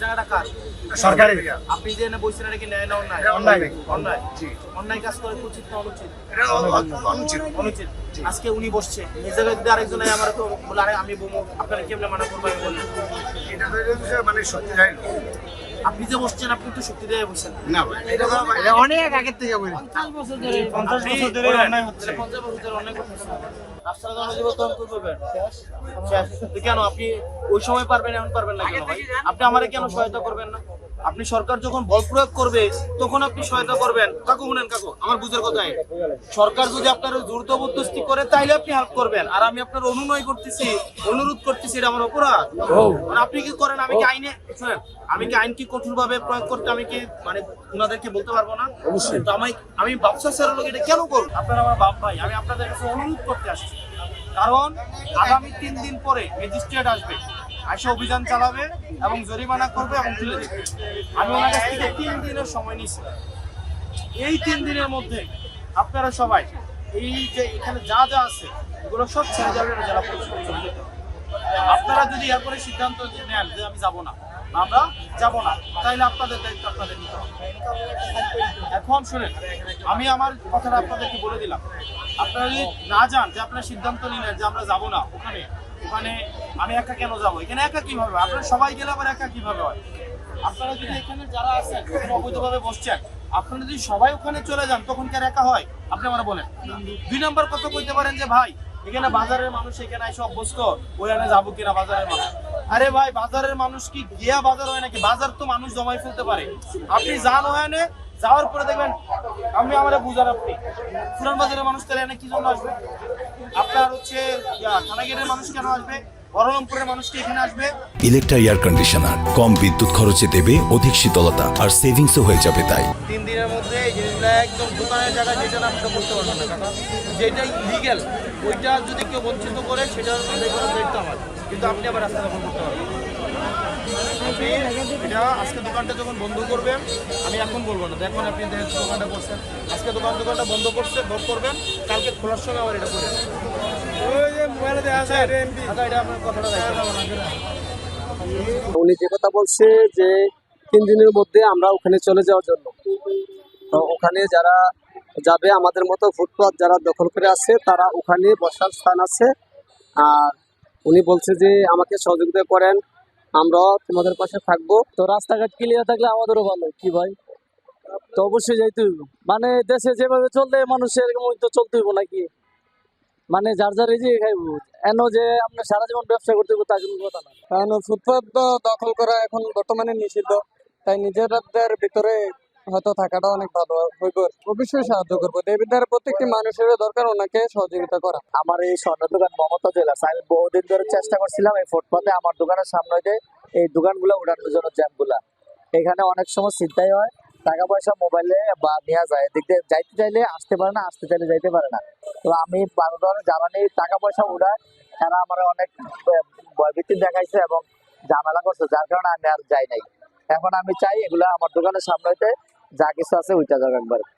জায়গাটা কার? সরকারি। আপনি যে এনে বলছেন এটা কি ন্যায় না অন্যায়? অন্যায়। অন্যায়। জি। অন্যায় কাজ করে উচিত না অনুচিত? এটা অনুচিত। অনুচিত। আজকে উনি বসছে এই জায়গায় যদি আরেকজন আমার তো বলে আরে আমি বমু আপনারা কেমনে মানা করবেন বলেন? এটা মানে সত্যি জানি না। আপনি যে বসছেন আপনি তো শক্তি দিয়ে বসছেন না ভাই, এটা অনেক আগের থেকে বলি। 50 বছর ধরে অন্যায় হচ্ছে। 50 বছর ধরে অন্যায় করতেছেন। রাস্তার জনজীবন করবেন শেষ। কেন আপনি ওই সময় পারবেন এখন পারবেন না কেন ভাই? আপনি আমারে কেন সহায়তা করবেন না? আপনি সরকার যখন বল প্রয়োগ করবে তখন আপনি সহায়তা করবেন। কাকু শুনেন কাকু আমার বুঝার কথাই সরকার যদি আপনার জোর জবরদস্তি করে তাইলে আপনি হেল্প করবেন আর আমি আপনার অনুনয় করতেছি অনুরোধ করতেছি এটা আমার অপরাধ। মানে আপনি কি করেন আমি কি আইনে শুনেন আমি কি আইন কি কঠোরভাবে প্রয়োগ করতে আমি কি মানে ওনাদেরকে বলতে পারবো না? অবশ্যই। তো আমি ব্যবসা ছেড়ে লোক এটা কেন করবো? আপনারা আমার বাপ ভাই আমি আপনাদের কাছে অনুরোধ করতে আসছি কারণ আগামী 3 দিন পরে ম্যাজিস্ট্রেট আসবে এসে অভিযান চালাবে এবং জরিমানা করবে এবং তুলে দেবে। আমি ওনার কাছ থেকে 3 দিনের সময় নিচ্ছি। এই 3 দিনের মধ্যে আপনারা সবাই এই যে এখানে যা যা আছে এগুলো সব ছেড়ে যাবেন জেলা পরিষদ চলে যেতে হবে। আপনারা যদি এরপরে সিদ্ধান্ত নেন যে আমি যাব না আমরা যাব না তাইলে আপনাদের দায়িত্ব আপনাদের নিতে হবে। এখন শুনেন আমি আমার কথাটা আপনাদেরকে বলে দিলাম আপনারা যদি না যান যে আপনারা সিদ্ধান্ত নিলেন যে আমরা যাব না ওখানে ওখানে আমি একা কেন যাবো এখানে একা কিভাবে আপনারা সবাই গেলে আবার একা কিভাবে হয়? আপনারা যদি এখানে যারা আছেন অবৈধভাবে বসছেন আপনারা যদি সবাই ওখানে চলে যান তখন কি আর একা হয়? আপনি আমার বলেন 2 নম্বর কথা কইতে পারেন যে ভাই এখানে বাজারের মানুষ এখানে এসে অভ্যস্ত ওখানে যাবো কিনা বাজারের মানুষ। আরে ভাই বাজারের মানুষ কি গিয়া বাজার হয় নাকি? বাজার তো মানুষ জমাই ফেলতে পারে। আপনি যান ওখানে যাওয়ার পরে দেখবেন আমি আমার বুঝার আপনি পুরান বাজারের মানুষ তাহলে এনে কি জন্য আসবে? আপনার হচ্ছে থানাগেটের মানুষ কেন আসবে? বহরমপুরের মানুষ কি এখানে আসবে? ইলেকট্রা এয়ার কন্ডিশনার কম বিদ্যুৎ খরচে দেবে অধিক শীতলতা আর সেভিংসও হয়ে যাবে তাই 3 দিনের মধ্যে এই জিনিসগুলো একদম দোকানের জায়গায় যেটা না আপনি করতে পারবেন না কাকা যেটা ইলিগেল ওইটা যদি কেউ বঞ্চিত করে সেটার দায়িত্ব আমার কিন্তু আপনি আবার রাস্তা দখল করতে পারবেন আপনি এটা আজকে দোকানটা যখন বন্ধ করবেন আমি এখন বলবো না এখন আপনি দোকানটা করছেন আজকে দোকানটা বন্ধ করবেন কালকে খোলার সময় আবার এটা করে এটা আপনার কথাটা উনি যে কথা বলছে যে 3 দিনের মধ্যে আমরা ওখানে চলে যাওয়ার জন্য তো ওখানে যারা যাবে আমাদের মতো ফুটপাত যারা দখল করে আছে তারা ওখানে বসার স্থান আছে আর উনি বলছে যে আমাকে সহযোগিতা করেন আমরা তোমাদের পাশে থাকবো তো রাস্তাঘাট ক্লিয়ার থাকলে আমাদেরও ভালো কি ভাই তো অবশ্যই যাইতে হইব মানে দেশে যেভাবে চলতে মানুষের এরকম তো চলতে হইব নাকি মানে যার যার রেজি খাইব এন যে আমরা সারা জীবন ব্যবসা করতে হইব তা কোনো কথা না কারণ ফুটপাত দখল করা এখন বর্তমানে নিষিদ্ধ তাই নিজেদের ভিতরে হয়তো থাকাটা অনেক ভালো হইব অবশ্যই সাহায্য করবো দেবিদার প্রত্যেকটি মানুষের দরকার ওনাকে সহযোগিতা করা আমার এই স্বর্ণ দোকান মমতা জেলা আমি বহুদিন ধরে চেষ্টা করছিলাম এই ফুটপাতে আমার দোকানের সামনে যে এই দোকানগুলো উঠানোর জন্য জ্যামগুলা এখানে অনেক সময় চিন্তাই হয় টাকা পয়সা মোবাইলে বা নেওয়া যায় এদিক দিয়ে যাইতে চাইলে আসতে পারে না আসতে চাইলে যাইতে পারে না তো আমি ধরনের যারা নিয়ে টাকা পয়সা উঠায় তারা আমার অনেক ভয়ভীতি দেখাইছে এবং ঝামেলা করছে যার কারণে আমি আর যাই নাই এখন আমি চাই এগুলা আমার দোকানের সামনে যা কিছু আছে ওইটা যাবে একবার